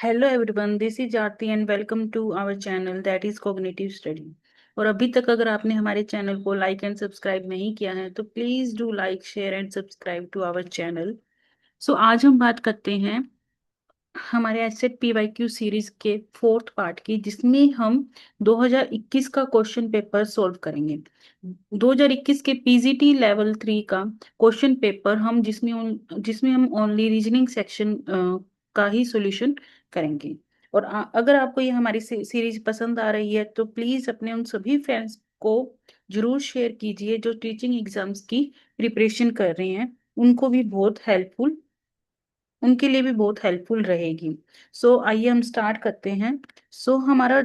Hello everyone, this is Aarti and welcome to our channel that is cognitive study. और अभी तक अगर आपने हमारे चैनल को लाइक एंड सब्सक्राइब नहीं किया है तो please do like share and subscribe to our channel. So आज हम बात करते हैं हमारे एसएट पीवाईक्यू सीरीज के फोर्थ पार्ट की, जिसमें हम 2021 का क्वेश्चन पेपर सॉल्व करेंगे। 2021 के पीजीटी लेवल 3 का क्वेश्चन पेपर हम जिसमें हम ओनली रीजनिंग सेक्शन का ही सॉल्यूशन करेंगे। और अगर आपको ये हमारी सीरीज पसंद आ रही है तो प्लीज अपने उन सभी फ्रेंड्स को जरूर शेयर कीजिए जो टीचिंग एग्जाम्स की प्रिपरेशन कर रहे हैं। उनको भी बहुत हेल्पफुल उनके लिए भी बहुत हेल्पफुल रहेगी। सो आइए हम स्टार्ट करते हैं। हमारा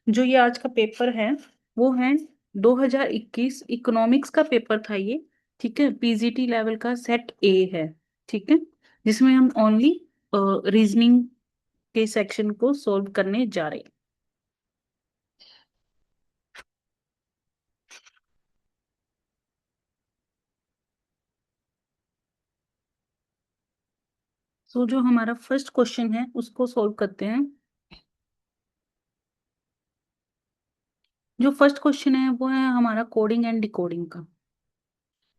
जो ये आज का पेपर है वो है 2021 इकोनॉमिक्स का पेपर था ये। ठीक है, पीजीटी लेवल का सेट ए है। ठीक है, जिसमें हम ओनली रीजनिंग के सेक्शन को सॉल्व करने जा रहे हैं। जो हमारा फर्स्ट क्वेश्चन है उसको सॉल्व करते हैं। जो फर्स्ट क्वेश्चन है वो है हमारा कोडिंग एंड डिकोडिंग का।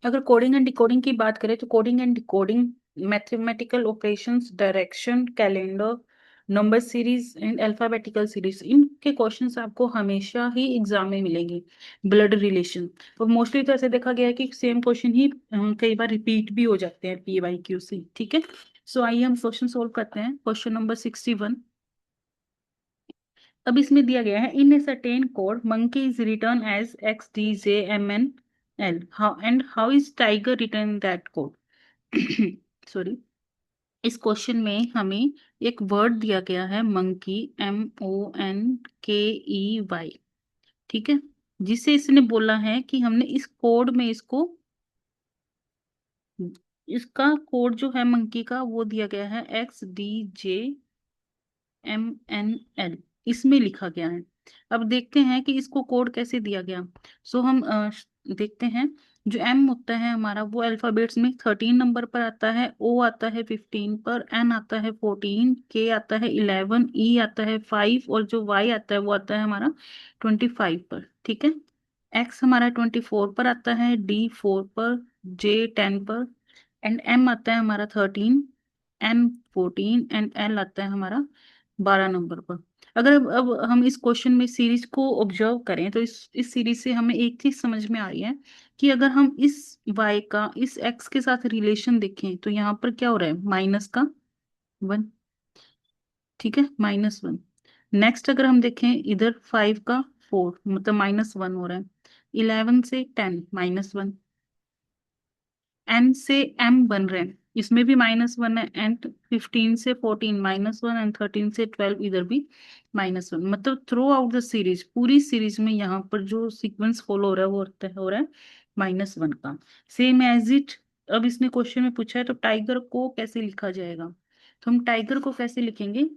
अगर कोडिंग एंड डिकोडिंग की बात करें तो coding and decoding mathematical operations, direction, calendar, number series and alphabetical series, इनके क्वेश्चंस आपको हमेशा ही एग्जाम में मिलेंगे। ब्लड रिलेशन और मोस्टली तो ऐसे देखा गया है कि सेम क्वेश्चन ही कई बार रिपीट भी हो जाते हैं पीवाईक्यू से। ठीक है, सो आइए हम क्वेश्चन सोल्व करते हैं। Question number 61। अब इसमें दिया गया है in a certain code monkey is written as XDJMNL, how is tiger written that code. Sorry, इस क्वेश्चन में हमें एक वर्ड दिया गया है मंकी, MONKEY। ठीक है, जिसे इसने बोला है कि हमने इस कोड में इसका कोड जो है मंकी का वो दिया गया है XDJMNL, इसमें लिखा गया है। अब देखते हैं कि इसको कोड कैसे दिया गया। हम देखते हैं। जो एम होता है हमारा वो अल्फाबेट्स में 13 नंबर पर आता है, ओ आता है 15 पर, एन आता है 14, के आता है 11, ई आता है 5 और जो वाई आता है वो आता है हमारा 25 पर। ठीक है, एक्स हमारा 24 पर आता है, डी 4 पर, जे 10 पर एंड एम आता है हमारा 13, एन 14 एंड एल आता है हमारा 12 नंबर पर। अगर अब हम इस क्वेश्चन में सीरीज को ऑब्जर्व करें तो इस सीरीज से हमें एक चीज समझ में आ रही है कि अगर हम इस y का इस x के साथ रिलेशन देखें तो यहाँ पर क्या हो रहा है, माइनस का 1। ठीक है, -1। नेक्स्ट अगर हम देखें इधर 5 का 4 मतलब -1 हो रहा है। 11 से 10 -1, एन से एम बन रहे हैं इसमें भी -1 है, एंड 15 से 14 -1 एंड 13 से 12 इधर भी -1। मतलब थ्रू आउट द सीरीज, पूरी सीरीज में यहाँ पर जो सीक्वेंस फॉलो हो रहा है वो हो रहा है -1 का। सेम एज इट, अब इसने क्वेश्चन में पूछा है तो टाइगर को कैसे लिखा जाएगा। तो हम टाइगर को कैसे लिखेंगे।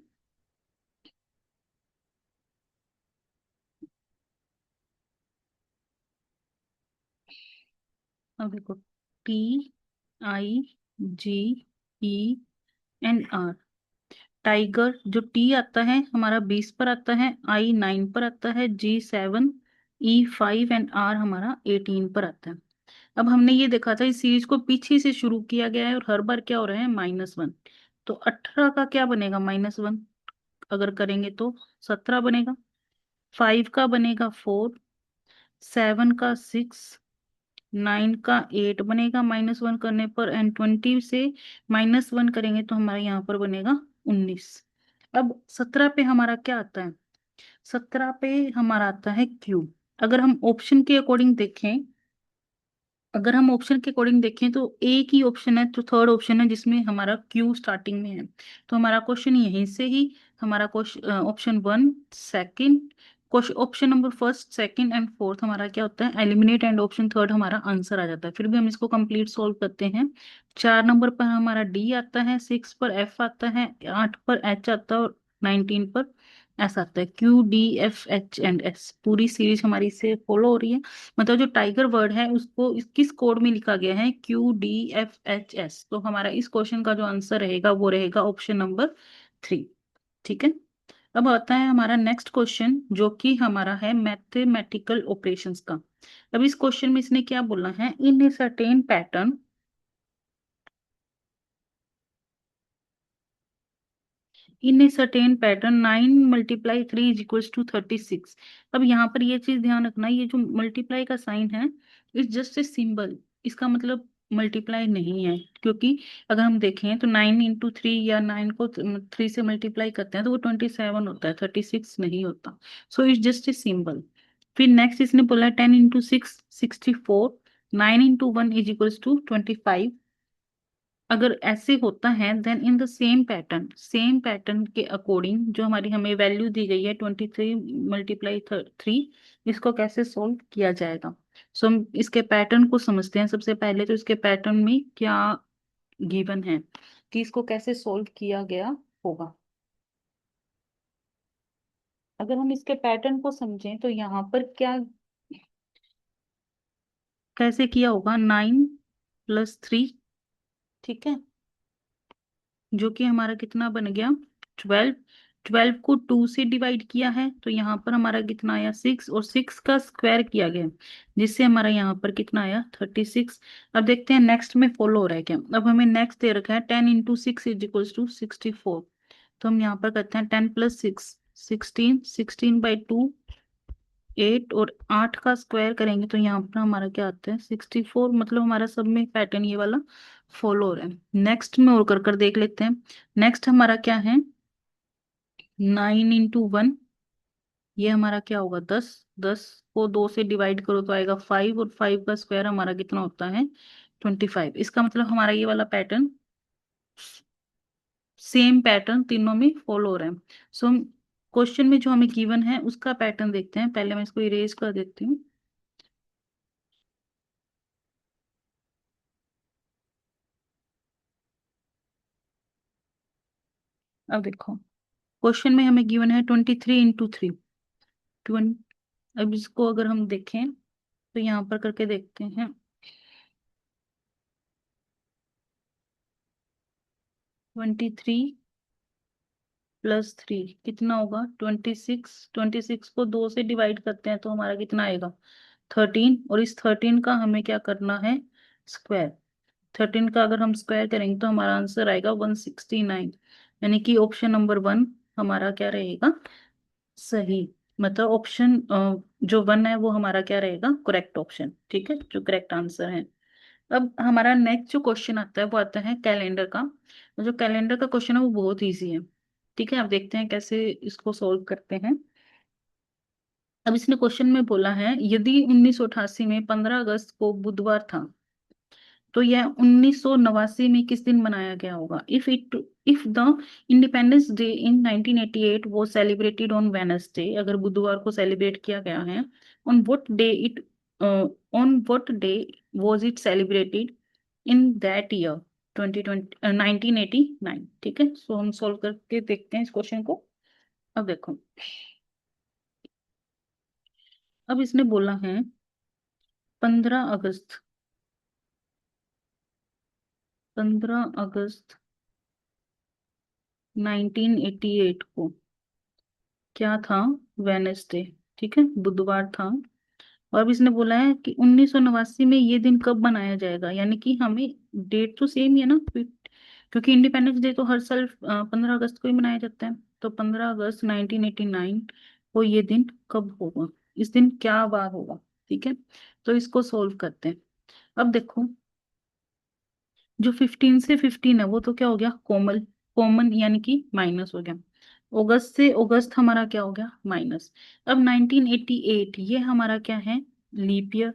अब देखो, TIGENR, टाइगर। जो टी आता है हमारा 20 पर आता है, आई 9 पर आता है, जी 7, ई 5 एंड आर हमारा 18 पर आता है। अब हमने ये देखा था इस सीरीज को पीछे से शुरू किया गया है और हर बार क्या हो रहा है, -1। तो 18 का क्या बनेगा, -1 अगर करेंगे तो 17 बनेगा। 5 का बनेगा 4, 7 का 6, 9 का 8 बनेगा -1 करने पर, एंड 20 से -1 करेंगे तो हमारे यहाँ पर बनेगा 19। अब 17 पे हमारा क्या आता है, 17 पे हमारा आता है क्यू। अगर हम ऑप्शन के अकॉर्डिंग देखें अगर हम ऑप्शन के अकॉर्डिंग देखें तो एक ही ऑप्शन है, तो थर्ड ऑप्शन है जिसमें हमारा क्यू स्टार्टिंग में है। तो हमारा क्वेश्चन यहीं से ही हमारा question option 1, second question, option number first, second and fourth हमारा क्या होता है, एलिमिनेट, एंड ऑप्शन थर्ड हमारा आंसर आ जाता है। फिर भी हम इसको कंप्लीट सॉल्व करते हैं। 4 नंबर पर हमारा डी आता है, 6 पर एफ आता है, 8 पर एच आता है और 19 पर ऐसा आता है। QDFHNS पूरी सीरीज हमारी से फॉलो हो रही है। मतलब जो टाइगर वर्ड है उसको किस कोड में लिखा गया है, QDFHS। तो हमारा इस क्वेश्चन का जो आंसर रहेगा वो रहेगा ऑप्शन नंबर 3। ठीक है। अब आता है हमारा नेक्स्ट क्वेश्चन, जो कि हमारा है मैथमेटिकल ऑपरेशंस का। अब इस क्वेश्चन में इसने क्या बोला है, in a certain pattern, in a certain pattern 9 × 3 = 36। अब यहाँ पर ये चीज ध्यान रखना, ये जो मल्टीप्लाई का साइन है, इट्स जस्ट ए सिंबल, इसका मतलब मल्टीप्लाई नहीं है। क्योंकि अगर हम देखें तो 9 × 3 या 9 को 3 से मल्टीप्लाई करते हैं तो वो 27 होता है, 36 नहीं होता। So it's just a symbol. फिर नेक्स्ट इसने बोला 10 × 6 64, 9 × 1 = 25। अगर ऐसे होता है then in the same pattern के अकॉर्डिंग जो हमारी हमें वैल्यू दी गई है 23 × 3, इसको कैसे सोल्व किया जाएगा। सो हम इसके पैटर्न को समझते हैं सबसे पहले। तो इसके पैटर्न में क्या गिवन है कि इसको कैसे सोल्व किया गया होगा। अगर हम इसके पैटर्न को समझें तो यहाँ पर क्या कैसे किया होगा, 9 + 3, ठीक है, जो कि हमारा कितना बन गया, 12। 12 को 2 से डिवाइड किया है तो यहाँ पर हमारा कितना आया, 6, और 6 का स्क्वायर किया गया जिससे हमारा यहाँ पर कितना आया, 36। अब देखते हैं नेक्स्ट में फॉलो हो रहा है क्या। अब हमें नेक्स्ट दे रखा है 10 × 6 = 64। तो हम यहाँ पर करते हैं 10 + 6 16, 16/2 8, और 8 का स्क्वायर करेंगे तो यहाँ पर हमारा क्या आता है, 64। मतलब हमारा सब में पैटर्न ये वाला फॉलो हो रहा है। नेक्स्ट में और कर कर देख लेते हैं। नेक्स्ट हमारा क्या है, 9 × 1, ये हमारा क्या होगा, 10। 10 को 2 से डिवाइड करो तो आएगा 5, और 5 का स्क्वायर हमारा कितना होता है, 25। इसका मतलब हमारा ये वाला पैटर्न, सेम पैटर्न तीनों में फॉलो हो रहा है। सो हम क्वेश्चन में जो हमें गिवन है उसका पैटर्न देखते हैं। पहले मैं इसको इरेज कर देती हूँ। अब देखो, क्वेश्चन में हमें गिवन है 23 × 3। अब इसको अगर हम देखें तो यहाँ पर करके देखते हैं, 23 + 3 कितना होगा, 26। 26 को 2 से डिवाइड करते हैं तो हमारा कितना आएगा, 13। और इस 13 का हमें क्या करना है, स्क्वायर। 13 का अगर हम स्क्वायर करेंगे तो हमारा आंसर आएगा 169। यानी कि ऑप्शन नंबर 1 हमारा क्या रहेगा, सही। मतलब ऑप्शन जो 1 है वो हमारा क्या रहेगा, करेक्ट ऑप्शन, ठीक है, जो करेक्ट आंसर है। अब हमारा नेक्स्ट जो क्वेश्चन आता है वो आता है कैलेंडर का। जो कैलेंडर का क्वेश्चन है वो बहुत इजी है, ठीक है। अब देखते हैं कैसे इसको सोल्व करते हैं। अब इसने क्वेश्चन में बोला है, यदि 1988 में 15 अगस्त को बुधवार था तो यह 1989 में किस दिन मनाया गया होगा। If the independence day in 1988 वो सेलिब्रेटेड ऑन वेनसडे, अगर बुधवार को सेलिब्रेट किया गया है, on what day it on what day was it celebrated in that year 2020 1989। ठीक है, सो हम सॉल्व करके देखते हैं इस क्वेश्चन को। अब देखो, अब इसने बोला है 15 अगस्त, 15 अगस्त 1988 को क्या था, वेनेसडे, ठीक है, बुधवार था। और अब इसने बोला है कि 1989 में ये दिन कब मनाया जाएगा, यानी कि हमें डेट तो सेम ही है ना, क्योंकि इंडिपेंडेंस डे तो हर साल 15 अगस्त को ही मनाया जाता है। तो 15 अगस्त 1989 को ये दिन कब होगा, इस दिन क्या वार होगा, ठीक है। तो इसको सोल्व करते हैं। अब देखो, जो 15 से 15 है वो तो क्या हो गया, कोमल, कॉमन, यानी कि माइनस हो गया। अगस्त से अगस्त हमारा क्या हो गया, माइनस। अब 1988 ये हमारा क्या है, लीप ईयर।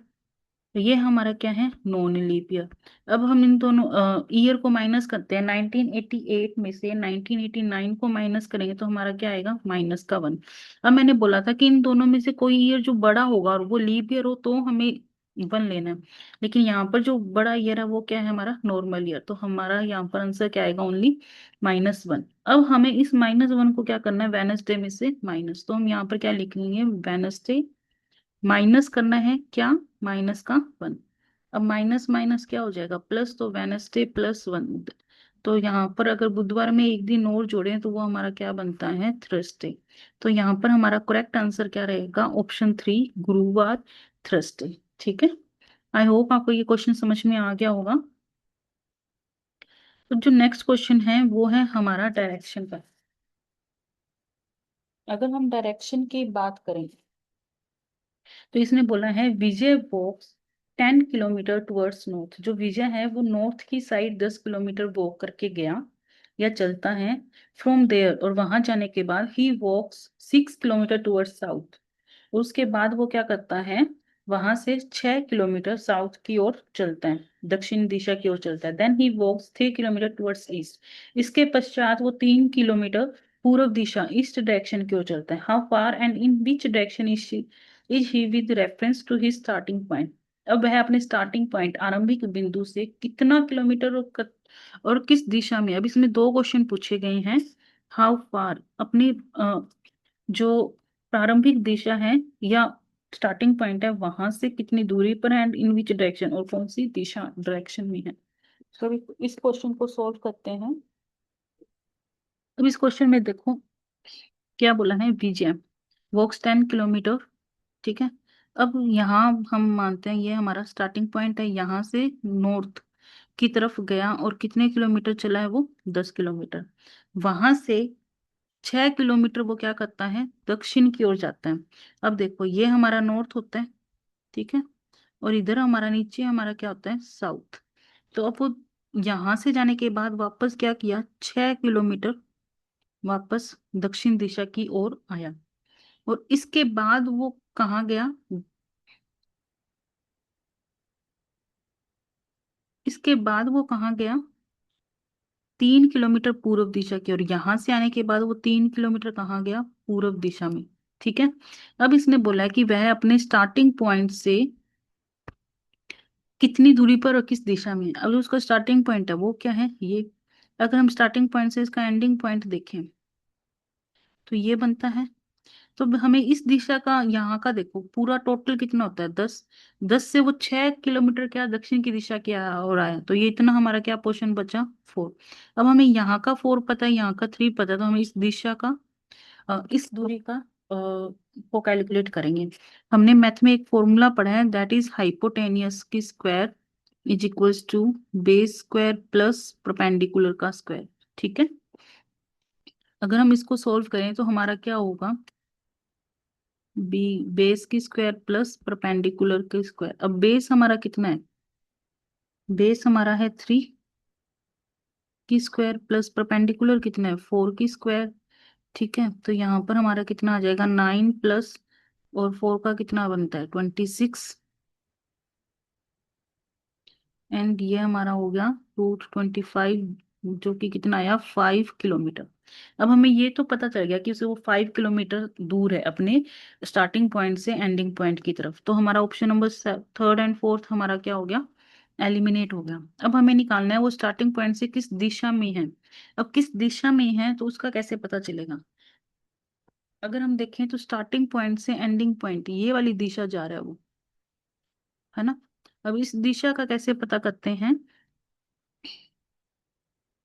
ये हमारा क्या है, नॉन लीप ईयर। अब हम इन दोनों ईयर को माइनस करते हैं। 1988 में से 1989 को माइनस करेंगे तो हमारा क्या आएगा, -1। अब मैंने बोला था कि इन दोनों में से कोई ईयर जो बड़ा होगा और वो लीप ईयर हो तो हमें 1 लेना है। लेकिन यहाँ पर जो बड़ा ईयर है वो क्या है, हमारा नॉर्मल ईयर। तो हमारा यहाँ पर आंसर क्या आएगा, ओनली -1। अब हमें इस -1 को क्या करना है, वेनसडे में से माइनस। तो हम यहाँ पर क्या लिख लेंगे, वेनसडे माइनस करना है क्या, माइनस का 1। अब माइनस माइनस क्या हो जाएगा, प्लस। तो वेनसडे +1। तो यहाँ पर अगर बुधवार में एक दिन और जोड़ें तो वो हमारा क्या बनता है, थर्सडे। तो यहाँ पर हमारा करेक्ट आंसर क्या रहेगा, ऑप्शन 3, गुरुवार, थर्सडे। ठीक है, आई होप आपको ये क्वेश्चन समझ में आ गया होगा। तो जो नेक्स्ट क्वेश्चन है वो है हमारा डायरेक्शन का। अगर हम डायरेक्शन की बात करें तो इसने बोला है विजय वॉक्स 10 किलोमीटर टुवर्ड्स नॉर्थ। जो विजय है वो नॉर्थ की साइड 10 किलोमीटर वॉक करके गया या चलता है फ्रॉम देयर, और वहां जाने के बाद ही वॉक्स 6 किलोमीटर टुवर्ड्स साउथ। उसके बाद वो क्या करता है, वहां से 6 किलोमीटर साउथ की ओर चलता है, दक्षिण दिशा की ओर चलता है। Then he walks 3 kilometre towards east. इसके पश्चात वो 3 किलोमीटर पूर्व दिशा, ईस्ट डायरेक्शन की ओर चलता है। How far and in which direction is he with reference to his starting point. अब वह अपने स्टार्टिंग पॉइंट, आरंभिक बिंदु से कितना किलोमीटर और किस दिशा में। अब इसमें दो क्वेश्चन पूछे गए हैं। हाउ फार अपनी जो प्रारंभिक दिशा है या स्टार्टिंग पॉइंट है वहां से कितनी दूरी पर है, एंड इन विच डायरेक्शन, और कौन सी दिशा डायरेक्शन में है। तो अभी इस क्वेश्चन को सॉल्व करते हैं। अब इस क्वेश्चन में देखो क्या बोला है, विजय वॉक्स 10 किलोमीटर। ठीक है, अब यहाँ हम मानते हैं ये हमारा स्टार्टिंग पॉइंट है, यहाँ से नॉर्थ की तरफ गया और कितने किलोमीटर चला है वो, 10 किलोमीटर। वहां से 6 किलोमीटर वो क्या करता है, दक्षिण की ओर जाता है। अब देखो ये हमारा नॉर्थ होता है, ठीक है, और इधर हमारा नीचे हमारा क्या होता है, साउथ। तो अब वो यहां से जाने के बाद वापस क्या किया, 6 किलोमीटर वापस दक्षिण दिशा की ओर आया। और इसके बाद वो कहाँ गया, इसके बाद वो कहाँ गया, 3 किलोमीटर पूर्व दिशा की ओर। यहां से आने के बाद वो 3 किलोमीटर कहाँ गया, पूर्व दिशा में। ठीक है, अब इसने बोला है कि वह अपने स्टार्टिंग पॉइंट से कितनी दूरी पर और किस दिशा में है। अब जो उसका स्टार्टिंग पॉइंट है वो क्या है, ये। अगर हम स्टार्टिंग पॉइंट से इसका एंडिंग पॉइंट देखें तो ये बनता है। तो हमें इस दिशा का, यहाँ का देखो पूरा टोटल कितना होता है, 10। 10 से वो 6 किलोमीटर क्या दक्षिण की दिशा क्या हो रहा है, तो ये इतना हमारा क्या पोर्शन बचा, 4। अब हमें यहाँ का 4 पता है, यहाँ का 3 पता है, तो हम इस दिशा का इस दूरी का को कैलकुलेट करेंगे। हमने मैथ में एक फॉर्मूला पढ़ा है, दैट इज हाइपोटेनियस की square is equals to base square plus perpendicular का स्क्वायर। ठीक है, अगर हम इसको सॉल्व करें तो हमारा क्या होगा, बी बेस की स्क्वायर प्लस परपेंडिकुलर की स्क्वायर। अब बेस हमारा कितना है, बेस हमारा है 3 की स्क्वायर प्लस परपेंडिकुलर कितना है, 4 की स्क्वायर। ठीक है, तो यहाँ पर हमारा कितना आ जाएगा, 9 प्लस और 4 का कितना बनता है, 26। एंड ये हमारा हो गया √25, जो कि कितना आया, 5 किलोमीटर। अब हमें ये तो पता चल गया कि उसे वो 5 किलोमीटर दूर है अपने स्टार्टिंग पॉइंट से एंडिंग पॉइंट की तरफ। तो हमारा option number third and fourth हमारा क्या हो गया, एलिमिनेट हो गया। अब हमें निकालना है वो स्टार्टिंग पॉइंट से किस दिशा में है। अब किस दिशा में है तो उसका कैसे पता चलेगा। अगर हम देखें तो स्टार्टिंग पॉइंट से एंडिंग पॉइंट ये वाली दिशा जा रहा है वो, है ना। अब इस दिशा का कैसे पता करते हैं,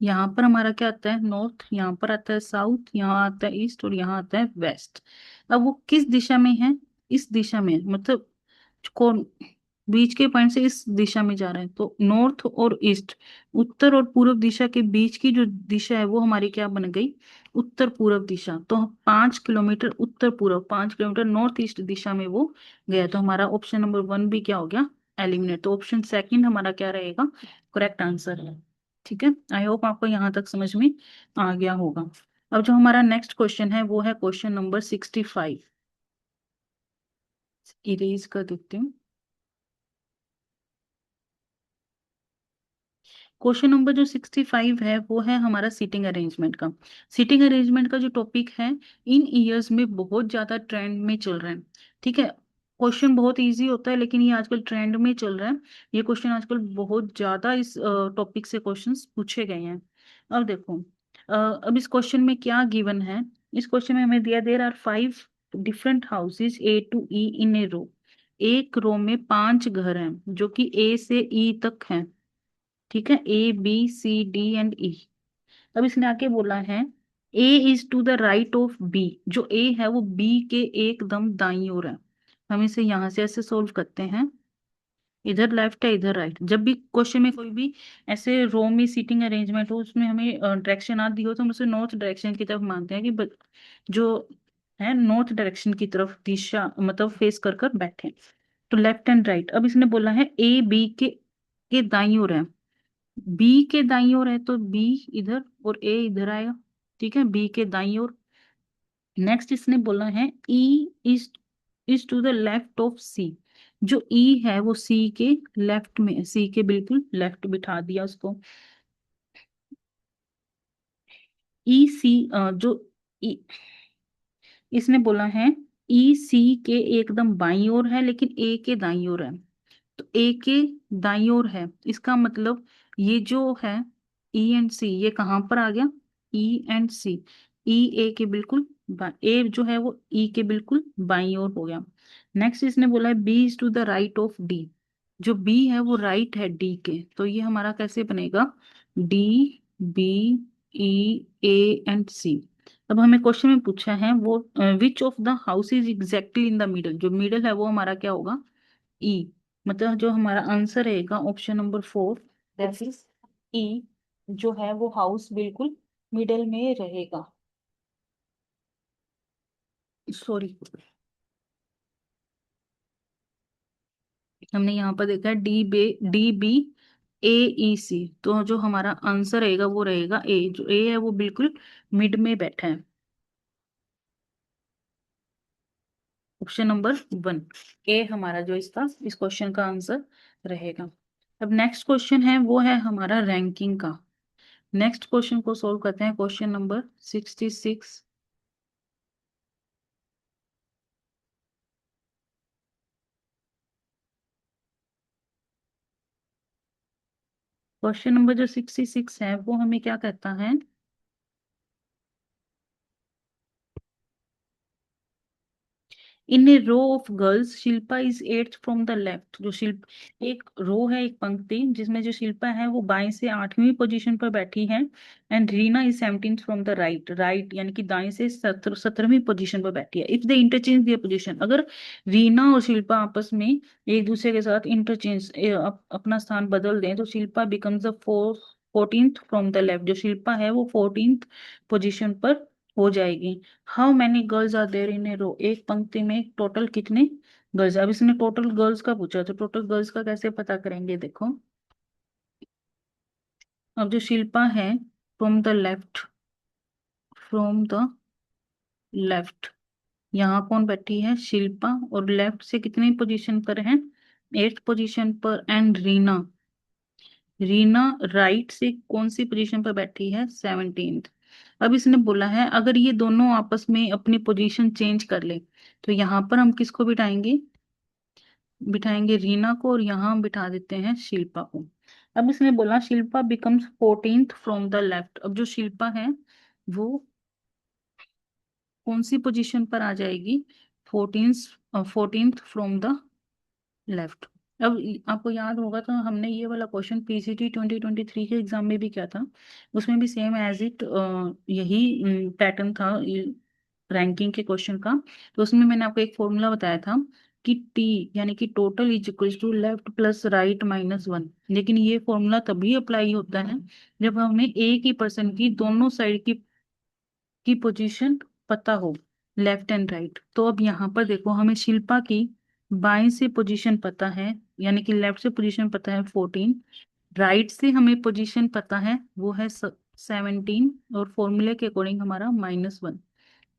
यहाँ पर हमारा क्या आता है, नॉर्थ, यहाँ पर आता है साउथ, यहाँ आता है ईस्ट और यहाँ आता है वेस्ट। अब वो किस दिशा में है, इस दिशा में है। मतलब कौन बीच के पॉइंट से इस दिशा में जा रहे हैं, तो नॉर्थ और ईस्ट, उत्तर और पूर्व दिशा के बीच की जो दिशा है वो हमारी क्या बन गई, उत्तर पूर्व दिशा। तो 5 किलोमीटर उत्तर पूर्व, 5 किलोमीटर नॉर्थ ईस्ट दिशा में वो गया। तो हमारा ऑप्शन नंबर 1 भी क्या हो गया, एलिमिनेट। तो ऑप्शन सेकंड हमारा क्या रहेगा, करेक्ट आंसर है। ठीक है, आई होप आपको यहाँ तक समझ में आ गया होगा। अब जो हमारा नेक्स्ट क्वेश्चन है वो है क्वेश्चन नंबर 65। इरेज कर देती हूँ। क्वेश्चन नंबर जो 65 है वो है हमारा सीटिंग अरेंजमेंट का। सीटिंग अरेंजमेंट का जो टॉपिक है, इन ईयर्स में बहुत ज्यादा ट्रेंड में चल रहा है। ठीक है, क्वेश्चन बहुत इजी होता है लेकिन ये आजकल ट्रेंड में चल रहा है। ये क्वेश्चन आजकल बहुत ज्यादा इस टॉपिक से क्वेश्चंस पूछे गए हैं। अब देखो अब इस क्वेश्चन में क्या गिवन है। इस क्वेश्चन में हमें दिया, there are 5 different houses A to E in a row. एक रो में 5 घर हैं जो कि ए से ई तक हैं। ठीक है, A B C D and E. अब इसने आके बोला है A is to the right of B, जो ए है वो बी के एकदम दाईं ओर है। हम इसे यहां से ऐसे सोल्व करते हैं, इधर लेफ्ट है इधर राइट। जब भी क्वेश्चन में कोई भी ऐसे रो में सीटिंग अरेंजमेंट हो, उसमें हमें डायरेक्शन ना दी हो, तो हम उसे नॉर्थ डायरेक्शन की तरफ मानते हैं कि जो है नॉर्थ डायरेक्शन की तरफ दिशा मतलब फेस कर कर बैठे। तो लेफ्ट एंड राइट। अब इसने बोला है ए बी के दाईं ओर है, बी के दाईं ओर है तो बी इधर और ए इधर आएगा, ठीक है, बी के दाईं ओर। नेक्स्ट इसने बोला है E is to the left of C, जो ई है वो सी के लेफ्ट में, सी के बिल्कुल लेफ्ट बिठा दिया उसको। ई सी जो ई इसने बोला है ई सी के एकदम बाईं ओर है लेकिन ए के दाईं ओर है। तो ए के दाईं ओर है, इसका मतलब ये जो है ई एंड सी, ये कहाँ पर आ गया, ई एंड सी, ई ए के बिल्कुल ए जो है वो ई के बिल्कुल बाईं ओर हो गया। नेक्स्ट इसने बोला है B is to the right of D, जो बी है वो राइट है डी के, तो ये हमारा कैसे बनेगा, D B E A and C. अब हमें क्वेश्चन में पूछा है वो which of the house is exactly in the middle, जो मिडल है वो हमारा क्या होगा, ई। मतलब जो हमारा आंसर रहेगा ऑप्शन नंबर 4, दैट इज ई, जो है वो हाउस बिल्कुल मिडल में रहेगा। सॉरी, हमने यहाँ पर देखा है डी बी ए ई सी, तो जो हमारा आंसर रहेगा वो रहेगा ए, जो ए है वो बिल्कुल मिड में बैठा है, ऑप्शन नंबर 1 ए हमारा जो इसका इस क्वेश्चन का आंसर रहेगा। अब नेक्स्ट क्वेश्चन है वो है हमारा रैंकिंग का। नेक्स्ट क्वेश्चन को सोल्व करते हैं, क्वेश्चन नंबर 66। क्वेश्चन नंबर जो 66 है वो हमें क्या कहता है, in a row of girls Shilpa is eighth from the left, जो शिल्प एक रो है, एक पंक्ति जिसमें जो शिल्पा है वो बाएं से 8वीं पोजीशन पर बैठी है, and Reena is 17th from the right, right यानी कि दाएं से 17वीं पोजीशन पर बैठी है। If they interchange their position, अगर रीना और शिल्पा आपस में एक दूसरे के साथ इंटरचेंज अपना स्थान बदल दें, तो Shilpa becomes the 14th from the left, जो शिल्पा है वो 14th पोजीशन पर हो जाएगी। How many girls are there in a row, एक पंक्ति में टोटल कितने गर्ल्स। अब इसने टोटल गर्ल्स का पूछा, तो टोटल गर्ल्स का कैसे पता करेंगे, देखो। अब जो शिल्पा है from the left, from the left, यहाँ कौन बैठी है, शिल्पा, और लेफ्ट से कितनी पोजीशन पर है, 8th पोजीशन पर, एंड रीना, रीना राइट से कौन सी पोजीशन पर बैठी है, 17th। अब इसने बोला है अगर ये दोनों आपस में अपनी पोजीशन चेंज कर ले, तो यहाँ पर हम किसको बिठाएंगे, बिठाएंगे रीना को, और यहाँ हम बिठा देते हैं शिल्पा को। अब इसने बोला Shilpa becomes 14th from the left, अब जो शिल्पा है वो कौन सी पोजीशन पर आ जाएगी, 14th फ्रॉम द लेफ्ट। अब आपको याद होगा तो हमने ये वाला क्वेश्चन पीसीटी 2023 के एग्जाम में भी किया था, उसमें भी सेम एज इट यही पैटर्न था रैंकिंग के क्वेश्चन का। तो उसमें मैंने आपको एक फॉर्मूला बताया था कि टी यानी कि total is equal to left plus right minus 1, लेकिन ये फॉर्मूला तभी अप्लाई होता है जब हमें एक ही पर्सन की दोनों साइड की पोजीशन पता हो, लेफ्ट एंड राइट। तो अब यहाँ पर देखो हमें शिल्पा की बाएं से पोजीशन पता है, यानी कि लेफ्ट से पोजीशन पता है 14, राइट से हमें पोजीशन पता है वो है 17, और फॉर्मूले के अकॉर्डिंग हमारा -1।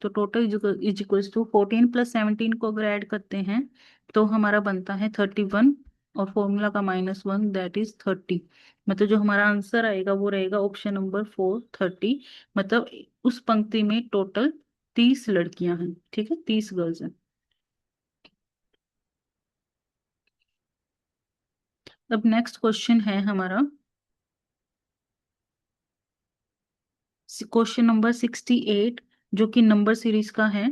तो total is equals to 14 plus 17 को अगर ऐड करते हैं तो हमारा बनता है 31, और फॉर्मूला का -1 दैट इज 30। मतलब जो हमारा आंसर आएगा वो रहेगा ऑप्शन नंबर 4, 30। मतलब उस पंक्ति में टोटल 30 लड़कियां हैं, ठीक है, 30 गर्ल्स हैं। अब नेक्स्ट क्वेश्चन है हमारा क्वेश्चन नंबर 68, जो कि नंबर सीरीज का है।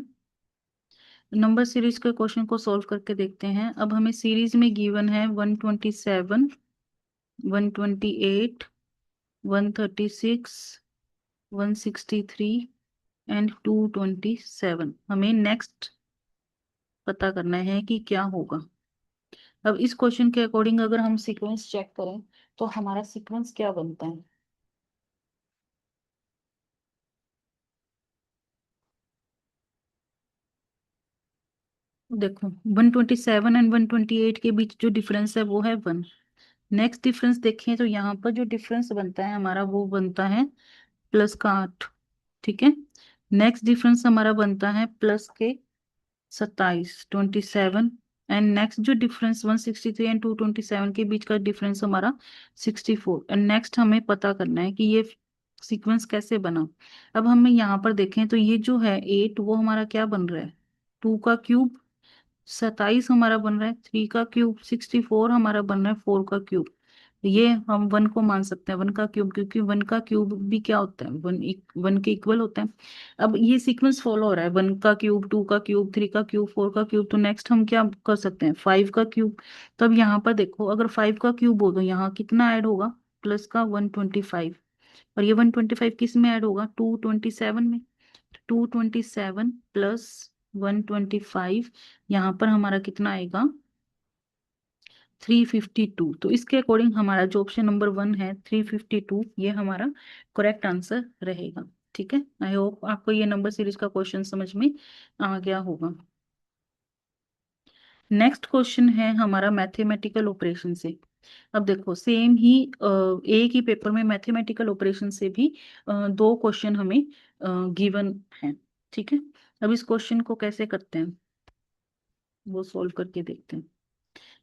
नंबर सीरीज के क्वेश्चन को सॉल्व करके देखते हैं। अब हमें सीरीज में गिवन है 127, 128, 136, 163 एंड 227। हमें नेक्स्ट पता करना है कि क्या होगा। अब इस क्वेश्चन के अकॉर्डिंग अगर हम सीक्वेंस चेक करें तो हमारा सीक्वेंस क्या बनता है। देखो 127 एंड 128 के बीच जो डिफरेंस है वो है 1। नेक्स्ट डिफरेंस देखें तो यहाँ पर जो डिफरेंस बनता है हमारा वो बनता है प्लस का 8। ठीक है। नेक्स्ट डिफरेंस हमारा बनता है प्लस के 27, 27। एंड नेक्स्ट जो डिफरेंस 163 एंड 227 के बीच का डिफरेंस हमारा 64। एंड नेक्स्ट हमें पता करना है कि ये सीक्वेंस कैसे बना। अब हमें यहाँ पर देखें तो ये जो है 8 वो हमारा क्या बन रहा है, 2 का क्यूब। 27 हमारा बन रहा है 3 का क्यूब। 64 हमारा बन रहा है 4 का क्यूब। ये हम 1 को मान सकते हैं 1 का क्यूब, क्योंकि 1 का क्यूब भी क्या होता है, 1 के इक्वल होता है। अब ये सीक्वेंस फॉलो हो रहा है 1 का क्यूब, 2 का क्यूब, 3 का क्यूब, 4 का क्यूब। तो नेक्स्ट हम क्या कर सकते हैं, 5 का क्यूब। तो अब यहाँ पर देखो अगर 5 का क्यूब हो तो यहाँ कितना ऐड होगा, प्लस का 125। और ये 125 किस में ऐड होगा, 227 में। 227 प्लस 125, यहाँ पर हमारा कितना आएगा, 352। तो इसके अकॉर्डिंग हमारा जो ऑप्शन नंबर 1 है 352, ये हमारा करेक्ट आंसर रहेगा। ठीक है। आई होप आपको ये नंबर सीरीज का क्वेश्चन समझ में आ गया होगा। नेक्स्ट क्वेश्चन है हमारा मैथमेटिकल ऑपरेशन से। अब देखो सेम ही एक ही पेपर में मैथमेटिकल ऑपरेशन से भी दो क्वेश्चन हमें गिवन है। ठीक है। अब इस क्वेश्चन को कैसे करते हैं वो सोल्व करके देखते हैं।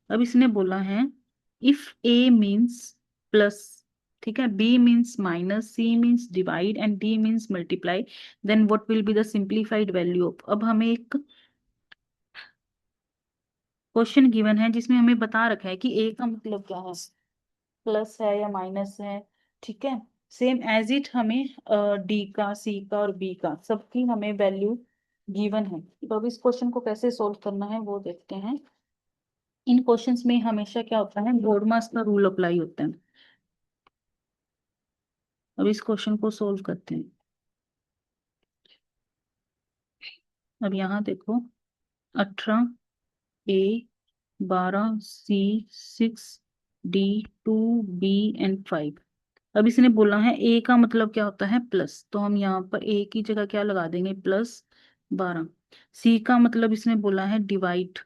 अब इसने बोला है इफ ए मीन्स प्लस, ठीक है, B means minus, C means divide and D means multiply, then what will be the simplified value of. अब हमें एक क्वेश्चन गिवन है जिसमें हमें बता रखा है कि ए का मतलब क्या है, प्लस है या माइनस है। ठीक है। सेम एज इट हमें डी का, सी का और बी का सबकी हमें वैल्यू गिवन है। तो अब इस क्वेश्चन को कैसे सोल्व करना है वो देखते हैं। इन क्वेश्चंस में हमेशा क्या होता है, बोर्डमास का रूल अप्लाई होता है। अब इस क्वेश्चन को सोल्व करते हैं। अब यहाँ देखो 18 ए, 12 सी, 6 डी, 2 बी एंड 5। अब इसने बोला है ए का मतलब क्या होता है, प्लस। तो हम यहाँ पर ए की जगह क्या लगा देंगे, +12। सी का मतलब इसने बोला है डिवाइड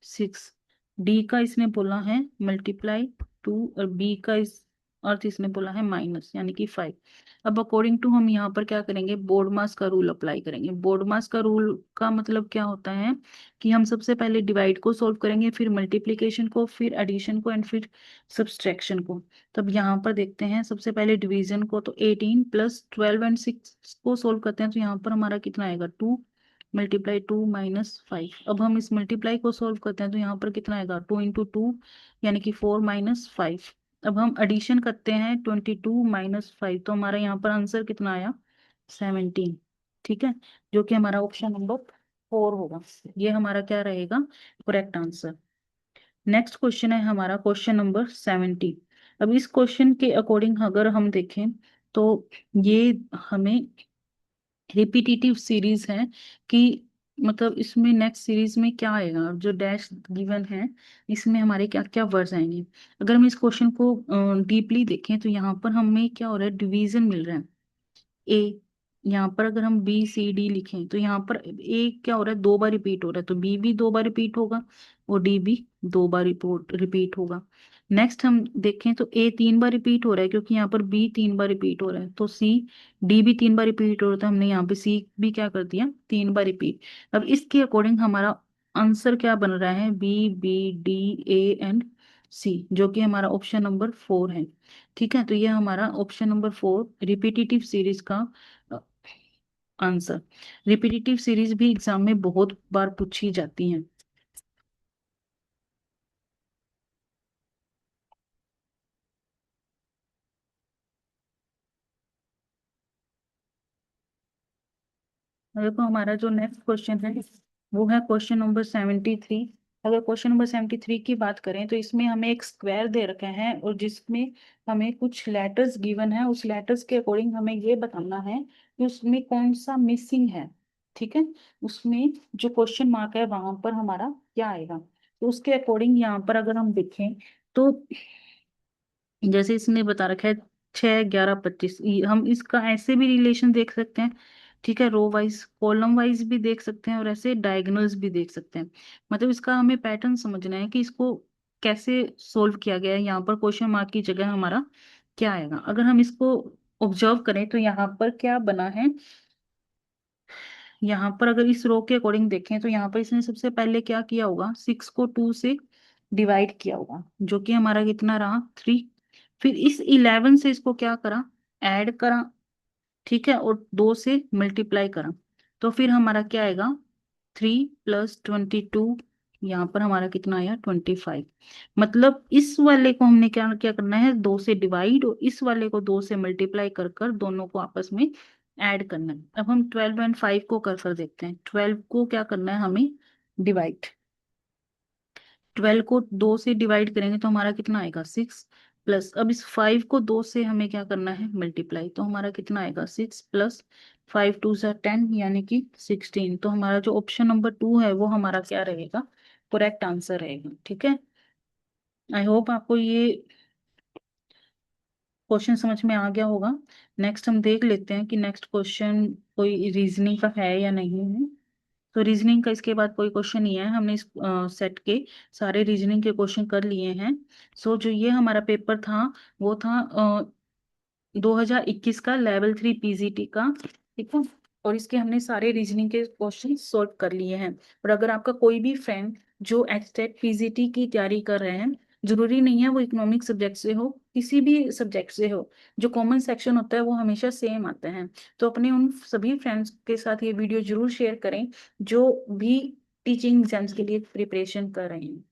6। डी का इसने बोला है ×2। और बी का इस अर्थ इसने बोला है माइनस यानी कि 5। अब अकॉर्डिंग टू हम यहाँ पर क्या करेंगे, बोर्ड मास का रूल अप्लाई करेंगे। बोर्ड मास का रूल का मतलब क्या होता है कि हम सबसे पहले डिवाइड को सॉल्व करेंगे, फिर मल्टीप्लीकेशन को, फिर एडिशन को एंड फिर सब्सट्रैक्शन को। तब यहाँ पर देखते हैं सबसे पहले डिवीजन को, तो 18 + 12 एंड 6 को सोल्व करते हैं तो यहाँ पर हमारा कितना आएगा, 2 × 2 - 5। अब हम इस मल्टीप्लाई को सोल्व करते हैं तो यहाँ पर कितना आएगा, 2 × 2 यानी कि 4 - 5। अब हम एडिशन करते हैं 22 - 5, तो हमारा यहाँ पर आंसर कितना आया, 17। ठीक है। जो कि हमारा ऑप्शन नंबर 4 होगा। ये हमारा क्या रहेगा, करेक्ट आंसर। नेक्स्ट क्वेश्चन है हमारा क्वेश्चन नंबर 70। अब इस क्वेश्चन के अकॉर्डिंग अगर हम देखें तो ये हमें रिपीटिटिव सीरीज है कि मतलब इसमें नेक्स्ट सीरीज में क्या आएगा, जो डैश गिवन है इसमें हमारे क्या क्या वर्ड्स आएंगे। अगर हम इस क्वेश्चन को डीपली देखें तो यहाँ पर हमें क्या हो रहा है, डिवीजन मिल रहा है। ए, यहाँ पर अगर हम बी सी डी लिखें तो यहाँ पर ए क्या हो रहा है, 2 बार रिपीट हो रहा है, तो बी भी 2 बार रिपीट होगा और डी भी 2 बार रिपोर्ट रिपीट होगा। नेक्स्ट हम देखें तो ए 3 बार रिपीट हो रहा है क्योंकि यहाँ पर बी 3 बार रिपीट हो रहा है, तो सी डी भी 3 बार रिपीट हो रहा था, हमने यहाँ पे सी भी क्या कर दिया, 3 बार रिपीट। अब इसके अकॉर्डिंग हमारा आंसर क्या बन रहा है, B, B, D, A and C, जो कि हमारा ऑप्शन नंबर 4 है। ठीक है। तो ये हमारा ऑप्शन नंबर 4 रिपीटिटिव सीरीज का आंसर। रिपीटिटिव सीरीज भी एग्जाम में बहुत बार पूछी जाती हैं। देखो हमारा जो नेक्स्ट क्वेश्चन है वो है क्वेश्चन नंबर 73। अगर क्वेश्चन नंबर 73 की बात करें तो इसमें हमें एक स्क्वायर दे रखे हैं और जिसमें हमें कुछ लेटर्स गिवन है, उस लेटर्स के अकॉर्डिंग हमें ये बताना है कि उसमें कौन सा मिसिंग है। ठीक है, उसमें जो क्वेश्चन मार्क है वहां पर हमारा क्या आएगा, तो उसके अकॉर्डिंग यहाँ पर अगर हम देखें तो जैसे इसने बता रखा है 6 11 25, हम इसका ऐसे भी रिलेशन देख सकते हैं। ठीक है, रो वाइज कॉलम वाइज भी देख सकते हैं और ऐसे डायगोनल्स भी देख सकते हैं। मतलब इसका हमें पैटर्न समझना है कि इसको कैसे सोल्व किया गया है, यहाँ पर क्वेश्चन मार्क की जगह हमारा क्या आएगा। अगर हम इसको ऑब्जर्व करें तो यहाँ पर क्या बना है, यहाँ पर अगर इस रो के अकॉर्डिंग देखें तो यहाँ पर इसने सबसे पहले क्या किया होगा, 6 को 2 से डिवाइड किया होगा, जो कि हमारा कितना रहा 3। फिर इस 11 से इसको क्या करा, ऐड करा। ठीक है, और 2 से मल्टीप्लाई करा, तो फिर हमारा क्या आएगा 3 + 22, यहाँ पर हमारा कितना आया 25। मतलब इस वाले को हमने क्या क्या करना है, 2 से डिवाइड और इस वाले को 2 से मल्टीप्लाई कर कर दोनों को आपस में ऐड करना है। अब हम 12 और 5 को कर देखते हैं। 12 को क्या करना है हमें डिवाइड, 12 को 2 से डिवाइड करेंगे तो हमारा कितना आएगा 6, प्लस अब इस 5 को 2 से हमें क्या करना है मल्टीप्लाई, तो हमारा कितना आएगा 6 + 5 2 = 10 यानी कि 16। तो हमारा जो ऑप्शन नंबर 2 है वो हमारा क्या रहेगा, करेक्ट आंसर रहेगा। ठीक है, आई होप आपको ये क्वेश्चन समझ में आ गया होगा। नेक्स्ट हम देख लेते हैं कि नेक्स्ट क्वेश्चन कोई रीजनिंग का है या नहीं है। तो रीजनिंग का इसके बाद कोई क्वेश्चन नहीं है, हमने इस सेट के सारे रीजनिंग के क्वेश्चन कर लिए हैं। सो जो ये हमारा पेपर था वो था 2021 का लेवल 3 पीजीटी का। ठीक है, और इसके हमने सारे रीजनिंग के क्वेश्चन सॉल्व कर लिए हैं। और अगर आपका कोई भी फ्रेंड जो एचटेट पीजीटी की तैयारी कर रहे हैं, जरूरी नहीं है वो इकोनॉमिक सब्जेक्ट से हो, किसी भी सब्जेक्ट से हो, जो कॉमन सेक्शन होता है वो हमेशा सेम आते हैं। तो अपने उन सभी फ्रेंड्स के साथ ये वीडियो जरूर शेयर करें जो भी टीचिंग एग्जाम्स के लिए प्रिपरेशन कर रहे हैं।